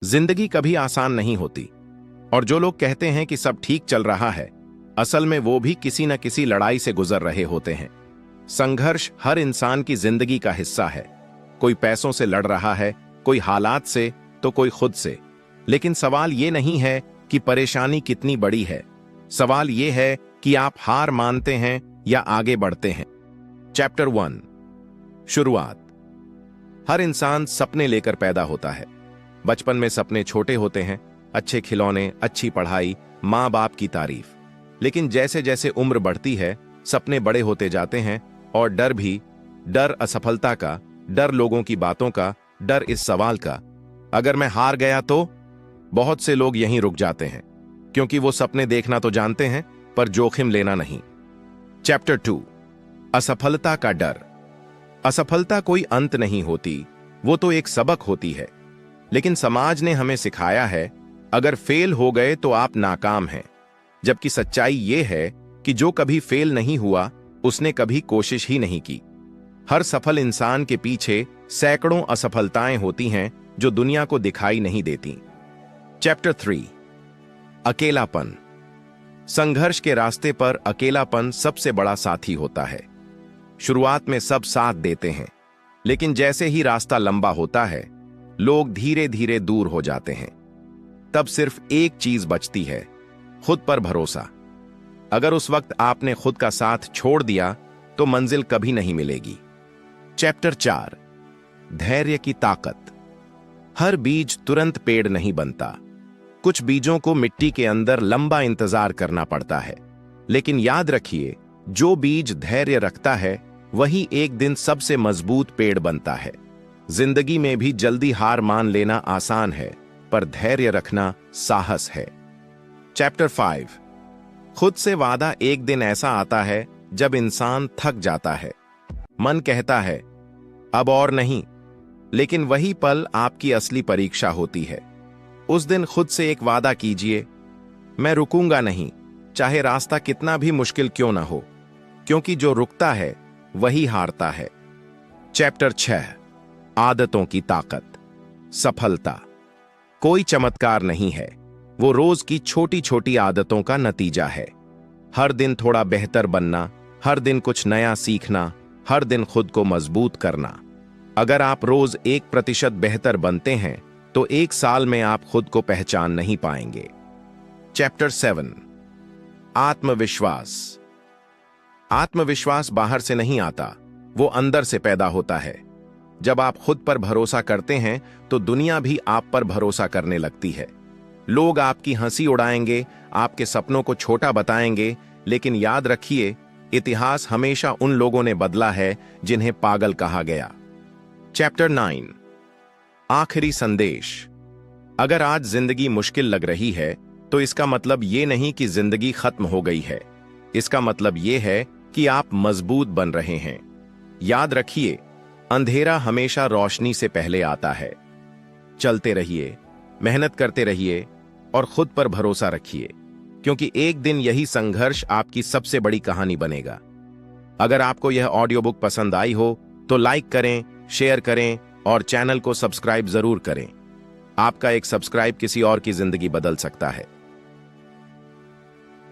जिंदगी कभी आसान नहीं होती और जो लोग कहते हैं कि सब ठीक चल रहा है, असल में वो भी किसी न किसी लड़ाई से गुजर रहे होते हैं। संघर्ष हर इंसान की जिंदगी का हिस्सा है। कोई पैसों से लड़ रहा है, कोई हालात से, तो कोई खुद से। लेकिन सवाल ये नहीं है कि परेशानी कितनी बड़ी है, सवाल ये है कि आप हार मानते हैं या आगे बढ़ते हैं। चैप्टर 1 शुरुआत। हर इंसान सपने लेकर पैदा होता है। बचपन में सपने छोटे होते हैं, अच्छे खिलौने, अच्छी पढ़ाई, माँ बाप की तारीफ। लेकिन जैसे जैसे उम्र बढ़ती है, सपने बड़े होते जाते हैं और डर भी, डर असफलता का, डर लोगों की बातों का, डर इस सवाल का, अगर मैं हार गया तो? बहुत से लोग यहीं रुक जाते हैं क्योंकि वो सपने देखना तो जानते हैं पर जोखिम लेना नहीं। चैप्टर 2 असफलता का डर। असफलता कोई अंत नहीं होती, वो तो एक सबक होती है। लेकिन समाज ने हमें सिखाया है अगर फेल हो गए तो आप नाकाम हैं, जबकि सच्चाई ये है कि जो कभी फेल नहीं हुआ उसने कभी कोशिश ही नहीं की। हर सफल इंसान के पीछे सैकड़ों असफलताएं होती हैं जो दुनिया को दिखाई नहीं देती। चैप्टर 3 अकेलापन। संघर्ष के रास्ते पर अकेलापन सबसे बड़ा साथी होता है। शुरुआत में सब साथ देते हैं, लेकिन जैसे ही रास्ता लंबा होता है, लोग धीरे धीरे दूर हो जाते हैं। तब सिर्फ एक चीज बचती है, खुद पर भरोसा। अगर उस वक्त आपने खुद का साथ छोड़ दिया तो मंजिल कभी नहीं मिलेगी। चैप्टर 4 धैर्य की ताकत। हर बीज तुरंत पेड़ नहीं बनता। कुछ बीजों को मिट्टी के अंदर लंबा इंतजार करना पड़ता है। लेकिन याद रखिए, जो बीज धैर्य रखता है वही एक दिन सबसे मजबूत पेड़ बनता है। जिंदगी में भी जल्दी हार मान लेना आसान है, पर धैर्य रखना साहस है। चैप्टर 5 खुद से वादा। एक दिन ऐसा आता है जब इंसान थक जाता है। मन कहता है अब और नहीं, लेकिन वही पल आपकी असली परीक्षा होती है। उस दिन खुद से एक वादा कीजिए, मैं रुकूंगा नहीं, चाहे रास्ता कितना भी मुश्किल क्यों ना हो, क्योंकि जो रुकता है वही हारता है। चैप्टर 6 आदतों की ताकत। सफलता कोई चमत्कार नहीं है, वो रोज की छोटी छोटी आदतों का नतीजा है। हर दिन थोड़ा बेहतर बनना, हर दिन कुछ नया सीखना, हर दिन खुद को मजबूत करना। अगर आप रोज 1% बेहतर बनते हैं तो 1 साल में आप खुद को पहचान नहीं पाएंगे। चैप्टर 7 आत्मविश्वास। आत्मविश्वास बाहर से नहीं आता, वो अंदर से पैदा होता है। जब आप खुद पर भरोसा करते हैं तो दुनिया भी आप पर भरोसा करने लगती है। लोग आपकी हंसी उड़ाएंगे, आपके सपनों को छोटा बताएंगे, लेकिन याद रखिए, इतिहास हमेशा उन लोगों ने बदला है जिन्हें पागल कहा गया। चैप्टर 9 आखिरी संदेश। अगर आज जिंदगी मुश्किल लग रही है तो इसका मतलब ये नहीं कि जिंदगी खत्म हो गई है। इसका मतलब ये है कि आप मजबूत बन रहे हैं। याद रखिए, अंधेरा हमेशा रोशनी से पहले आता है। चलते रहिए, मेहनत करते रहिए और खुद पर भरोसा रखिए, क्योंकि एक दिन यही संघर्ष आपकी सबसे बड़ी कहानी बनेगा। अगर आपको यह ऑडियो बुक पसंद आई हो तो लाइक करें, शेयर करें और चैनल को सब्सक्राइब जरूर करें। आपका एक सब्सक्राइब किसी और की जिंदगी बदल सकता है।